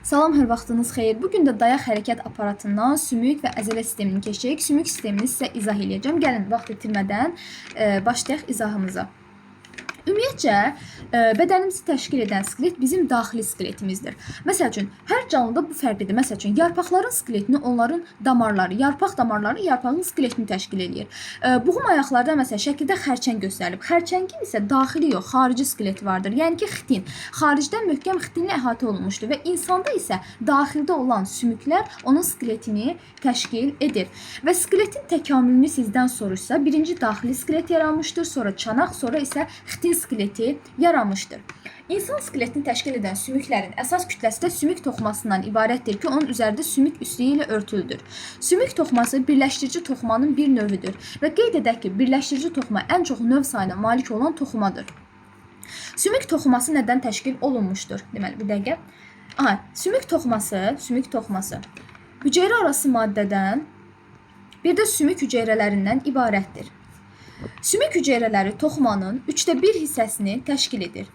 Salam, hər vaxtınız xeyir. Bugün də dayaq hərəkət aparatından sümük və əzələ sistemini keçəcəyik. Sümük sistemini sizə izah edəcəm. Gəlin, vaxt itirmədən başlayaq izahımıza. Ümumiyyətcə, bədənimizi təşkil edən skelet bizim daxili skeletimizdir. Məsəl üçün, hər canlıda bu fərqlidir. Məsəl üçün, yarpaqların skeletini onların damarları, yarpaq damarları yarpağın skeletini təşkil edir. Buğum ayaqlarda məsələn şəkildə xərçəng göstərilib. Xərçəngin isə daxili yox, xarici skeleti vardır. Yəni ki, xitin. Xaricdən möhkəm xitinlə əhatə olunmuşdur və insanda isə daxildə olan sümüklər onun skeletini təşkil edir. Və skeletin təkamülünü sizdən soruşsa, birinci daxili skelet yaranmışdır, sonra çanaq, sonra isə xitin skeleti yaranmışdır. İnsan skeletini təşkil edən sümüklərin əsas kütləsi də sümük toxumasından ibarətdir ki, onun üzərində sümük üstüyü ilə örtülüdür. Sümük toxuması birləşdirici toxumanın bir növüdür və qeyd edək ki, birləşdirici toxuma ən çox növ sayına malik olan toxumadır. Sümük toxuması nədən təşkil olunmuşdur? Deməli, bir dəqiqə. Sümük toxuması hüceyrə arası maddədən, bir də sümük hüceyrələrindən ibarətdir. Sümük hüceyrələri toxumanın 1/3 hissəsini təşkil edir.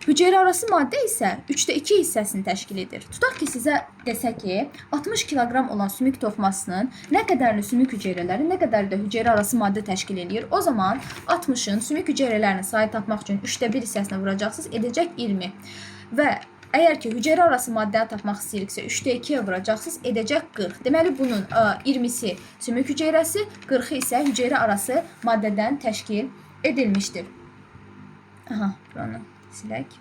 Hüceyrə arası maddə isə 2/3 hissəsini təşkil edir. Tutaq ki, sizə desə ki, 60 kiloqram olan sümük toxumasının nə qədərini sümük hüceyrələri, nə qədər də hüceyrə arası maddə təşkil edir. O zaman 60-ın sümük hüceyrələrinin sayı tapmaq üçün 1/3 hissəsinə vuracaqsınız, edəcək 20. Və əgər ki, hüceyrə arası maddəni tapmaq istəyiriksə 3/2-yə vuracaqsınız, edəcək 40. Deməli, bunun 20-si sümük hüceyrəsi, 40-ı isə hüceyrə arası maddədən təşkil edilmişdir. Buranı silək.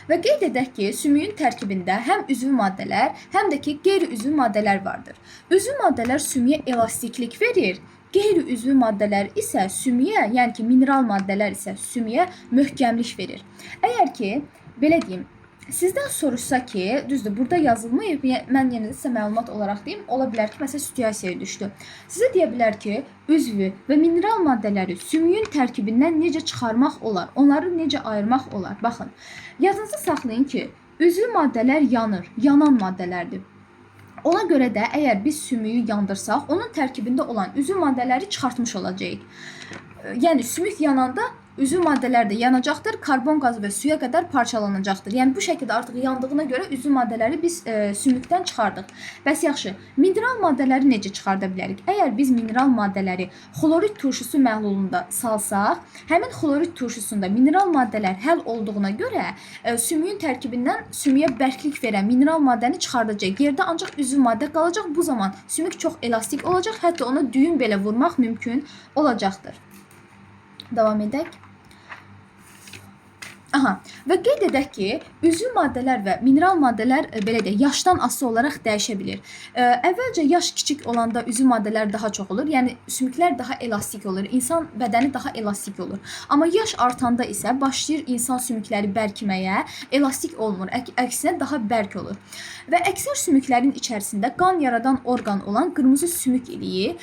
Və qeyd edək ki, sümüyün tərkibində həm üzvü maddələr, həm də ki, qeyri-üzvü maddələr vardır. Üzvü maddələr sümüyə elastiklik verir, qeyri-üzvü maddələr isə sümüyə, yəni ki, mineral maddələr isə sümüyə möhkəmlik verir. Əgər ki, belə deyim, sizdən soruşsa ki, düzdür, burada yazılmayıb, mən yenə də sizə məlumat olaraq deyim, ola bilər ki, məsələn, situasiyaya düşdü. Sizə deyə bilər ki, üzvü və mineral maddələri sümüyün tərkibindən necə çıxarmaq olar, onları necə ayırmaq olar? Baxın, yadınızda saxlayın ki, üzvü maddələr yanır, yanan maddələrdir. Ona görə də əgər biz sümüyü yandırsaq, onun tərkibində olan üzvü maddələri çıxartmış olacağıq. Yəni, sümük yananda üzvü maddələr də yanacaqdır, karbon qazı və suya qədər parçalanacaqdır. Yəni, bu şəkildə artıq yandığına görə üzvü maddələri biz sümükdən çıxardıq. Bəs yaxşı, mineral maddələri necə çıxarda bilərik? Əgər biz mineral maddələri xlorid turşusu məhlulunda salsaq, həmin xlorid turşusunda mineral maddələr həll olduğuna görə sümüyün tərkibindən sümüyə bərklik verən mineral maddəni çıxardacaq. Yerdə ancaq üzvü maddə qalacaq. Bu zaman sümük çox elastik olacaq, hətta ona düyün belə vurmaq mümkün olacaqdır. Davam edək. Və qeyd edək ki, üzvü maddələr və mineral maddələr belə deyək, yaşdan asılı olaraq dəyişə bilir. Əvvəlcə yaş kiçik olanda üzvü maddələr daha çox olur, yəni sümüklər daha elastik olur, insan bədəni daha elastik olur. Amma yaş artanda isə başlayır insan sümükləri bərkiməyə, elastik olmur, əksinə daha bərk olur. Və əksər sümüklərin içərisində qan yaradan orqan olan qırmızı sümük iliyi,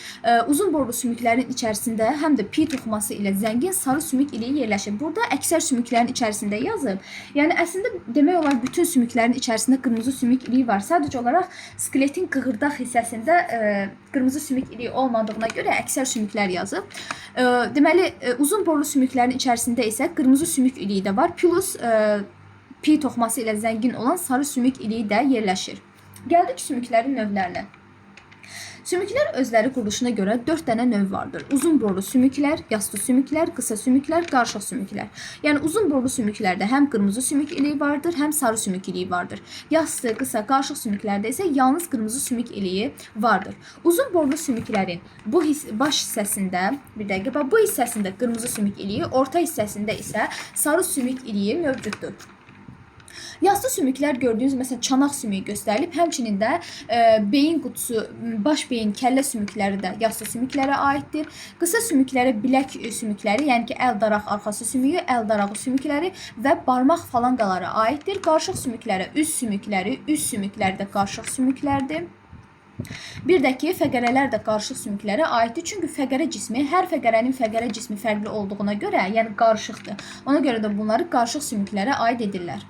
uzun borlu sümüklərin içərisində həm də pi toxuması ilə zəngin sarı sümük iliyi yerləşir. Burada əksər sümüklərin içərisində yazıb. Yəni, əslində demək olar bütün sümüklərin içərisində qırmızı sümük iliyi var. Sadəcə olaraq skeletin qığırdaq hissəsində qırmızı sümük iliyi olmadığına görə əksər sümüklər yazıb. Deməli, uzun borlu sümüklərin içərisində isə qırmızı sümük iliyi də var. Plus pi toxuması ilə zəngin olan sarı sümük iliyi də yerləşir. Gəldik sümüklərin növlərinə. Sümüklər özləri quruluşuna görə 4 dənə növ vardır. Uzun borlu sümüklər, yastı sümüklər, qısa sümüklər, qarışıq sümüklər. Yəni, uzun borlu sümüklərdə həm qırmızı sümük iliyi vardır, həm sarı sümük iliyi vardır. Yastı, qısa, qarışıq sümüklərdə isə yalnız qırmızı sümük iliyi vardır. Uzun borlu sümüklərin bu baş hissəsində, bir dəqiqə, bu hissəsində qırmızı sümük iliyi, orta hissəsində isə sarı sümük iliyi mövcuddur. Yastı sümüklər gördüyünüz məsələn çanaq sümüyü göstərilib, həmçinin də beyin qutusu, baş beyin, kəllə sümükləri də yastı sümüklərə aiddir. Qısa sümüklərə bilək sümükləri, yəni ki, əl daraq arxası sümüyü, əl darağı sümükləri və barmaq falanqalara aiddir. Qarışıq sümüklərə üz sümükləri də qarışıq sümüklərdir. Bir də ki, fəqərələr də qarışıq sümüklərə aiddir. Çünki fəqərə cismi, hər fəqərənin fəqərə cismi fərqli olduğuna görə, yəni qarışıqdır. Ona görə də bunları qarışıq sümüklərə aid edirlər.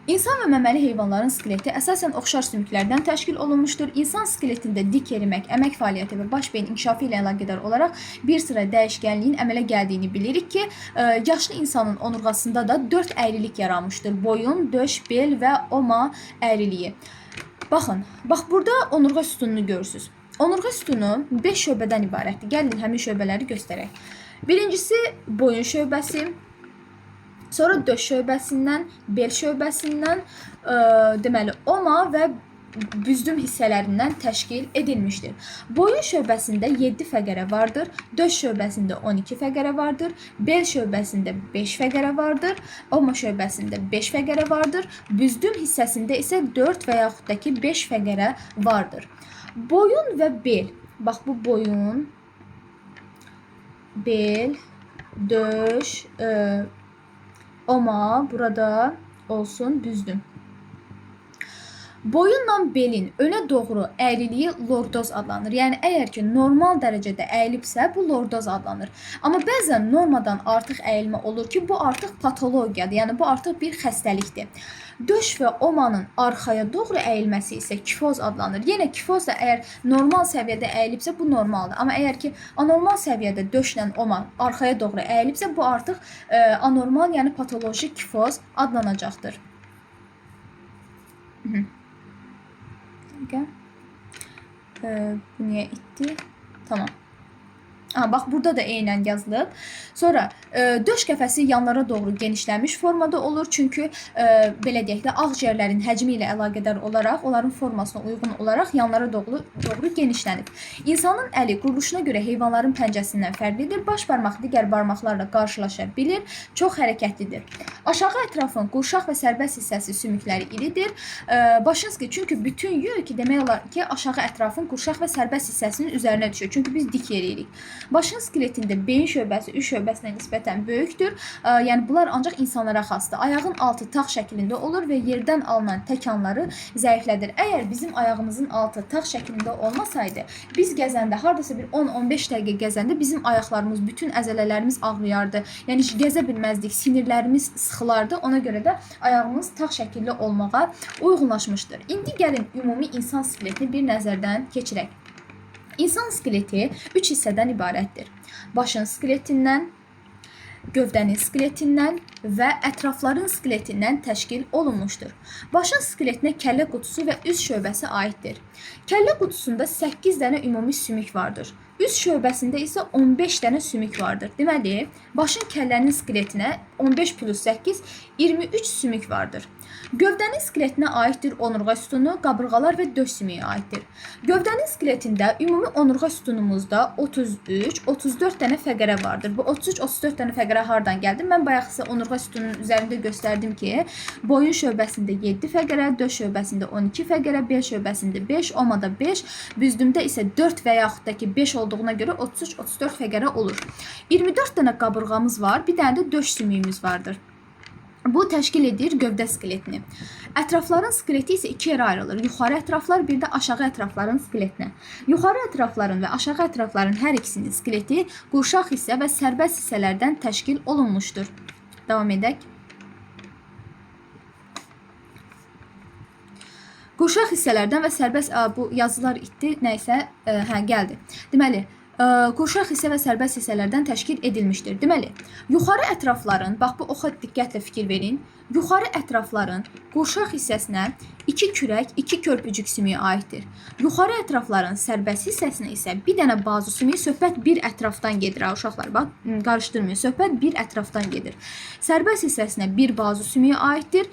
İnsan və məməli heyvanların skeleti əsasən oxşar sümüklərdən təşkil olunmuşdur. İnsan skeletində dik yerimək, əmək fəaliyyəti və baş beyin inkişafı ilə əlaqədar olaraq bir sıra dəyişkənliyin əmələ gəldiyini bilirik ki, yaşlı insanın onurğasında da 4 əyrilik yaranmışdır. Boyun, döş, bel və oma əyriliyi. Baxın, bax burada onurğa sütununu görürsünüz. Onurğa sütunu 5 şöbədən ibarətdir. Gəlin həmin şöbələri göstərək. Birincisi boyun şöbəsi, sonra döş şöbəsindən, bel şöbəsindən, deməli oma və büzdüm hissələrindən təşkil edilmişdir. Boyun şöbəsində 7 fəqərə vardır, döş şöbəsində 12 fəqərə vardır, bel şöbəsində 5 fəqərə vardır, oma şöbəsində 5 fəqərə vardır, büzdüm hissəsində isə 4 və yaxud da ki 5 fəqərə vardır. Boyun və bel, bax bu boyun, bel, döş, oma burada olsun, büzdüm. Boyunla belin önə doğru əyriliyi lordoz adlanır. Yəni əgər ki normal dərəcədə əyilibsə bu lordoz adlanır. Amma bəzən normadan artıq əyilmə olur ki, bu artıq patologiyadır. Yəni bu artıq bir xəstəlikdir. Döş və omanın arxaya doğru əyilməsi isə kifoz adlanır. Yenə kifoz da əgər normal səviyyədə əyilibsə bu normaldır. Amma əgər ki anormal səviyyədə döşlə oma arxaya doğru əyilibsə bu artıq anormal, yəni patoloji kifoz adlanacaqdır. Bu niyə itdi? Tamam. Bax burada da eynən yazılıb. Sonra döş qəfəsi yanlara doğru genişlənmiş formada olur. Çünki belə deyək də ağciyərlərin həcmi ilə əlaqədar olaraq, onların formasına uyğun olaraq yanlara doğru genişlənib. İnsanın əli quruluşuna görə heyvanların pəncəsindən fərqlidir. Baş barmaq digər barmaqlarla qarşılaşa bilir. Çox hərəkətlidir. Aşağı ətrafın qurşaq və sərbəst hissəsi sümükləri iridir. Başınız ki, çünki bütün yük demək olar ki, aşağı ətrafın qurşaq və sərbəst hissəsinin üzərinə düşür. Çünki biz dik yeriyirik. Başın skeletində beyin şöbəsi üç şöbəsinə nisbətən böyükdür. Yəni bunlar ancaq insanlara xasdır. Ayağın altı tağ şəklində olur və yerdən alınan təkanları zəiflədir. Əgər bizim ayağımızın altı tağ şəklində olmasaydı, biz gəzəndə, hardasa bir 10-15 dəqiqə gəzəndə bizim ayaqlarımız, bütün əzələlərimiz ağrıyardı. Yəni gəzə bilməzdik, sinirlərimiz sıxılardı. Ona görə də ayağımız tağ şəkilli olmağa uyğunlaşmışdır. İndi gəlin ümumi insan skeletini bir nəzərdən keçirək. İnsan skeleti 3 hissədən ibarətdir. Başın skeletindən, gövdənin skeletindən və ətrafların skeletindən təşkil olunmuşdur. Başın skeletinə kəllə qutusu və üst şöbəsi aiddir. Kəllə qutusunda 8 dənə ümumi sümük vardır. Üst şöbəsində isə 15 dənə sümük vardır. Deməli, başın kəllənin skeletinə 15 plus 8, 23 sümük vardır. Gövdənin skeletinə aiddir onurğa sütunu, qabırğalar və döş sümüyü aiddir. Gövdənin skeletində ümumi onurğa sütunumuzda 33-34 dənə fəqərə vardır. Bu 33-34 dənə fəqərə hardan gəldi? Mən bayaq sizə onurğa sütununun üzərində göstərdim ki, boyun şöbəsində 7 fəqərə, döş şöbəsində 12 fəqərə, bel şöbəsində 5, omada 5, büzdümdə isə 4 və yaxud da ki 5 olduğuna görə 33-34 fəqərə olur. 24 dənə qabırğamız var, bir dənə də döş sümüyümüz vardır. Bu təşkil edir gövdə skeletini. Ətrafların skeleti isə iki yerə ayrılır. Yuxarı ətraflar, bir də aşağı ətrafların skeletinə. Yuxarı ətrafların və aşağı ətrafların hər ikisinin skeleti qurşaq hissə və sərbəst hissələrdən təşkil olunmuşdur. Davam edək. Qurşaq hissələrdən və sərbəst, bu yazılar itdi, nəysə, gəldi. Deməli, qurşaq hissə və sərbəst hissələrdən təşkil edilmişdir. Deməli, yuxarı ətrafların, bax bu oxa diqqətlə fikir verin, yuxarı ətrafların qurşaq hissəsinə 2 kürək, 2 körpücük sümüyü aiddir. Yuxarı ətrafların sərbəst hissəsinə isə bir dənə bazu sümüyü, söhbət bir ətrafdan gedir. Uşaqlar, bax, qarışdırmayın, söhbət bir ətrafdan gedir. Sərbəst hissəsinə bir bazu sümüyü aiddir,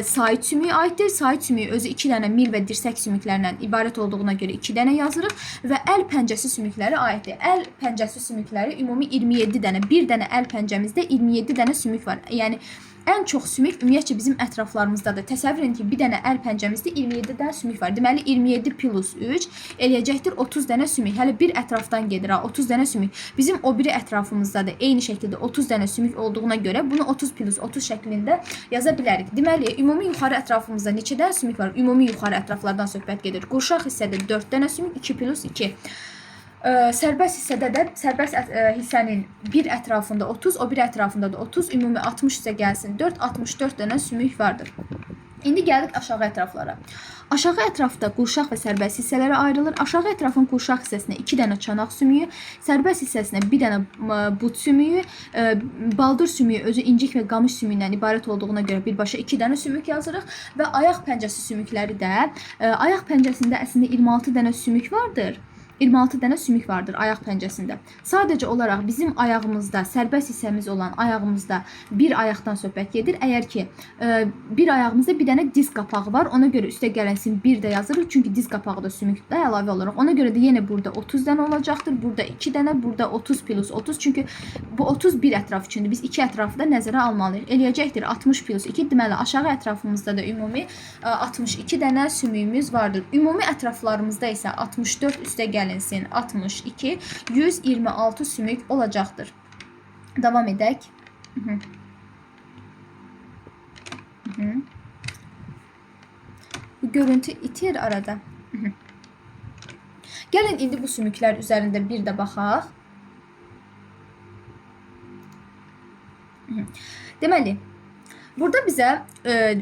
sait sümüyü aiddir. Sait sümüyü özü 2 dənə mil və dirsək sümüklərindən ibarət olduğuna görə 2 dənə yazırıq və əl pəncəsi sümükləri aiddir. Əl pəncəsi sümükləri ümumi 27 dənə, bir dənə əl pəncəmizdə 27 dənə sümük var. Yəni, ən çox sümük ümumiyyətcə bizim ətraflarımızdadır. Təsəvvür edin ki, bir dənə əl pəncəmizdə 27 dənə sümük var. Deməli, 27 plus 3 eləyəcəkdir 30 dənə sümük. Hələ bir ətrafdan gedir, 30 dənə sümük. Bizim o biri ətrafımızda da eyni şəkildə 30 dənə sümük olduğuna görə bunu 30 plus 30 şəklində yaza bilərik. Deməli, ümumi yuxarı ətrafımızda neçə dənə sümük var? Ümumi yuxarı ətraflardan söhbət gedir. Qurşaq hissədə 4 dənə sümük, 2 plus 2. Sərbəst hissədə də sərbəst hissənin bir ətrafında 30, o bir ətrafında da 30, ümumi 60 isə gəlsin 4, 64 dənə sümük vardır. İndi gəldik aşağı ətraflara. Aşağı ətrafda qurşaq və sərbəst hissələrə ayrılır. Aşağı ətrafın qurşaq hissəsinə 2 dənə çanaq sümüyü, sərbəst hissəsinə 1 dənə but sümüyü, baldır sümüyü özü incik və qamış sümüyündən ibarət olduğuna görə birbaşa 2 dənə sümük yazırıq və ayaq pəncəsi sümükləri də ayaq pəncəsində əslində 26 dənə sümük vardır. 26 dənə sümük vardır ayaq pəncəsində. Sadəcə olaraq bizim ayağımızda, sərbəst hissəmiz olan ayağımızda bir ayaqdan söhbət gedir. Əgər ki, bir ayağımızda bir dənə diz qapağı var, ona görə üstə gələnsin 1 də yazırıq. Çünki diz qapağı da sümükdə əlavə olaraq. Ona görə də yenə burada 30 dənə olacaqdır. Burada 2 dənə, burada 30 plus 30. Çünki bu 30 bir ətraf üçündür. Biz 2 ətrafı da nəzərə almalıyıq. Eləyəcəkdir 60 plus 2. Deməli, aşağı ətrafımızda da ümumi 62 dənə sümüyümüz vardır. Ümumi ətraflarımızda isə 64 üstə gəlir. 62, 126 sümük olacaqdır. Davam edək. Bu görüntü itir arada. Gəlin indi bu sümüklər üzərində bir də baxaq. Deməli, burada bizə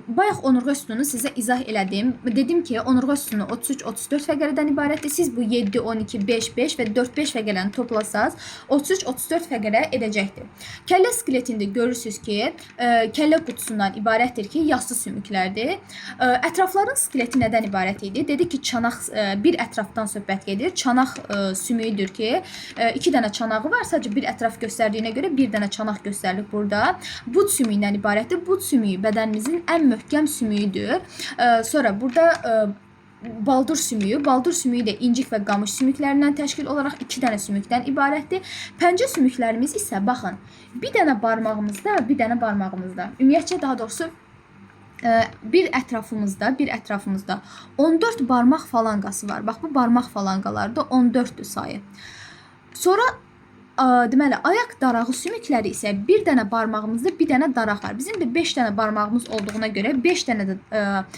bayaq onurğa üstünü sizə izah elədim. Dedim ki, onurğa üstünü 33-34 fəqərədən ibarətdir. Siz bu 7, 12, 5, 5 və 4-5 fəqərəni toplasaz 33-34 fəqərə edəcəkdir. Kəllə skeletində görürsünüz ki, kəllə qutusundan ibarətdir ki, yassı sümüklərdir. Ətrafların skeleti nədən ibarət idi? Dedi ki, çanaq bir ətrafdan söhbət gedir. Çanaq sümüyüdür ki, 2 dənə çanağı var. Sadəcə bir ətraf göstərdiyinə görə bir dənə çanaq göstərilir burada. But sümüyündən ibarətdir. But sümüyü bədənimizin ən möhkəm sümüyüdür. Sonra burada baldır sümüyü. Baldır sümüyü də incik və qamış sümüklərindən təşkil olaraq 2 dənə sümükdən ibarətdir. Pəncə sümüklərimiz isə baxın, bir dənə barmağımızda, bir dənə barmağımızda. Ümumiyyətcə daha doğrusu bir ətrafımızda 14 barmaq falanqası var. Bax, bu barmaq falanqaları da 14-dür sayı. Sonra deməli, ayaq darağı sümükləri isə bir dənə barmağımızda bir dənə daraq var. Bizim də 5 dənə barmağımız olduğuna görə 5 dənə də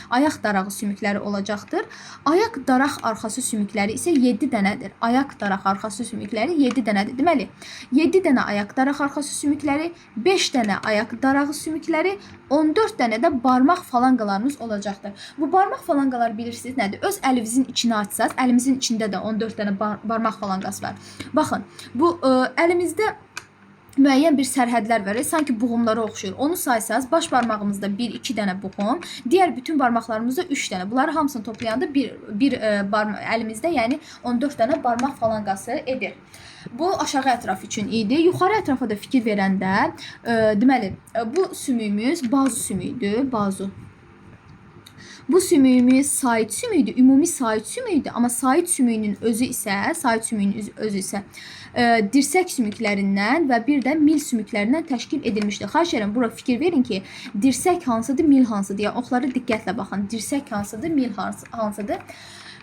ayaq darağı sümükləri olacaqdır. Ayaq daraq arxası sümükləri isə 7 dənədir. Ayaq daraq arxası sümükləri 7 dənədir. Deməli, 7 dənə ayaq daraq arxası sümükləri, 5 dənə ayaq darağı sümükləri, 14 dənə də barmaq falanqalarımız olacaqdır. Bu barmaq falanqalar bilirsiniz nədir? Öz əlinizin içini açsaz, əlimizin içində də 14 dənə barmaq falanqası var. Baxın, bu əlimizdə müəyyən bir sərhədlər var. Sanki buğumlara oxşuyur. Onu saysaz, baş barmağımızda 1-2 dənə buğum, digər bütün barmaqlarımızda 3 dənə. Bunları hamısını toplayanda bir əlimizdə, yəni 14 dənə barmaq falanqası edir. Bu aşağı ətraf üçün idi. Yuxarı ətrafa da fikir verəndə, deməli, bu sümüyümüz bazu sümüyüdür, bazu. Bu sümüyümüz sait sümüydü, ümumi sait sümüydü, amma sait sümüyünün özü isə dirsək sümüklərindən və bir də mil sümüklərindən təşkil edilmişdir. Xahiş edirəm, bura fikir verin ki, dirsək hansıdır, mil hansıdır? Yəni, oxları diqqətlə baxın. Dirsək hansıdır, mil hansıdır?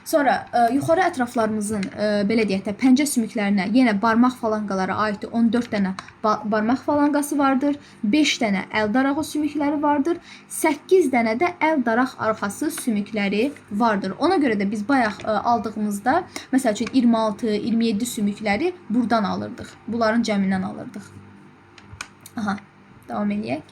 Sonra yuxarı ətraflarımızın belə deyək də pəncə sümüklərinə yenə barmaq falanqalara aiddir. 14 dənə barmaq falanqası vardır. 5 dənə əl darağı sümükləri vardır. 8 dənə də əl daraq arxası sümükləri vardır. Ona görə də biz bayaq aldığımızda məsəl üçün 26, 27 sümükləri buradan alırdıq. Bunların cəmindən alırdıq. Aha, davam edək.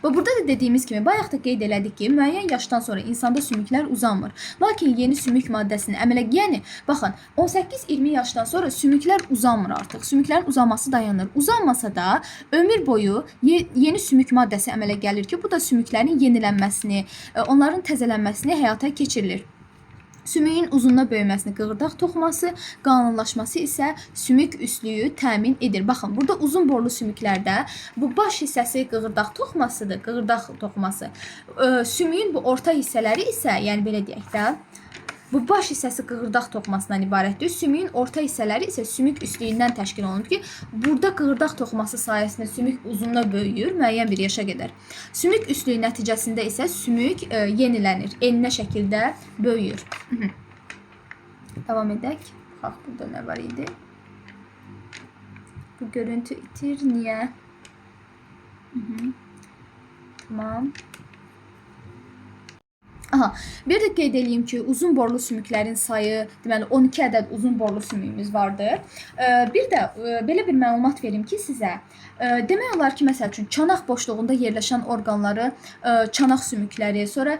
Və burada da dediyimiz kimi, bayaq da qeyd elədik ki, müəyyən yaşdan sonra insanda sümüklər uzanmır. Lakin yeni sümük maddəsini əmələ, yəni, baxın, 18-20 yaşdan sonra sümüklər uzanmır artıq. Sümüklərin uzanması dayanır. Uzanmasa da ömür boyu yeni sümük maddəsi əmələ gəlir ki, bu da sümüklərin yenilənməsini, onların təzələnməsini həyata keçirilir. Sümüyün uzunluğa böyüməsini qığırdaq toxuması, qanunlaşması isə sümük üstlüyü təmin edir. Baxın, burada uzun borlu sümüklərdə bu baş hissəsi qığırdaq toxumasıdır, qığırdaq toxuması. Sümüyün bu orta hissələri isə, yəni belə deyək də, bu baş hissəsi qığırdaq toxumasından ibarətdir. Sümüyün orta hissələri isə sümük üstlüyündən təşkil olunur ki, burada qığırdaq toxuması sayəsində sümük uzunluğa böyüyür, müəyyən bir yaşa qədər. Sümük üstlüyü nəticəsində isə sümük yenilənir, enine şəkildə böyüyür. Davam edək. Bax, burada nə var idi? Bu görüntü itir, niyə? Tamam. Aha, bir də qeyd edeyim ki, uzun borlu sümüklərin sayı, deməli 12 ədəd uzun borlu sümüyümüz vardır. Bir də belə bir məlumat verim ki sizə. Demək olar ki, məsəl üçün çanaq boşluğunda yerləşən orqanları çanaq sümükləri, sonra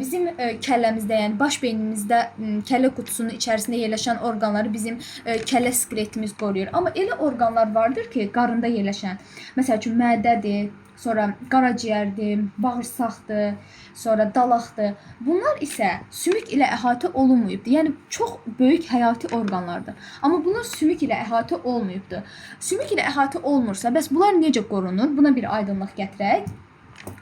bizim kəlləmizdə, yəni baş beynimizdə kəllə qutusunun içərisində yerləşən orqanları bizim kəllə skeletimiz qoruyur. Amma elə orqanlar vardır ki, qarında yerləşən. Məsəl üçün mədədir, sonra qaraciyərdir, bağırsaqdır, sonra dalaqdır. Bunlar isə sümük ilə əhatə olunmayıbdır. Yəni çox böyük həyati orqanlardır. Amma bunlar sümük ilə əhatə olmayıbdır. Sümük ilə əhatə olmursa, bəs bunlar necə qorunur? Buna bir aydınlıq gətirək.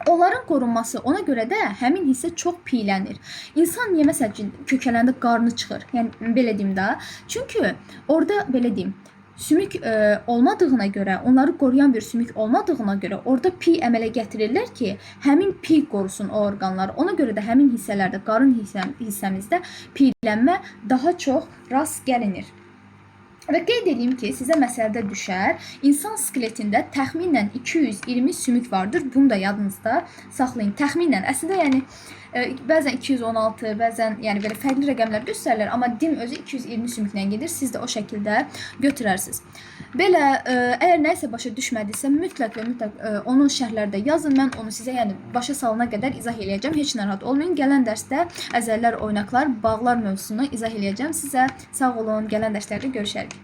Onların qorunması ona görə də həmin hissə çox piylənir. İnsan niyə məsəl üçün kökələndə qarnı çıxır? Yəni belə deyim də. Çünki orada belə deyim, sümük olmadığına görə, onları qoruyan bir sümük olmadığına görə orada pi əmələ gətirirlər ki, həmin pi qorusun o orqanları. Ona görə də həmin hissələrdə, qarın hissəmizdə piylənmə daha çox rast gəlinir. Və qeyd edeyim ki, sizə məsələdə düşər, insan skeletində təxminən 220 sümük vardır. Bunu da yadınızda saxlayın. Təxminən, əslində yəni bəzən 216, bəzən yəni belə fərqli rəqəmlər göstərilir, amma dim özü 220 sümüklə gedir. Siz də o şəkildə götürərsiniz. Belə əgər nəsə başa düşmədisə, mütləq və mütləq onun şərhlərdə yazın. Mən onu sizə yəni başa salana qədər izah eləyəcəm. Heç narahat olmayın. Gələn dərsdə əzəllər, oynaqlar, bağlar mövzusunu izah eləyəcəm sizə. Sağ olun. Gələn dərslərdə görüşərik.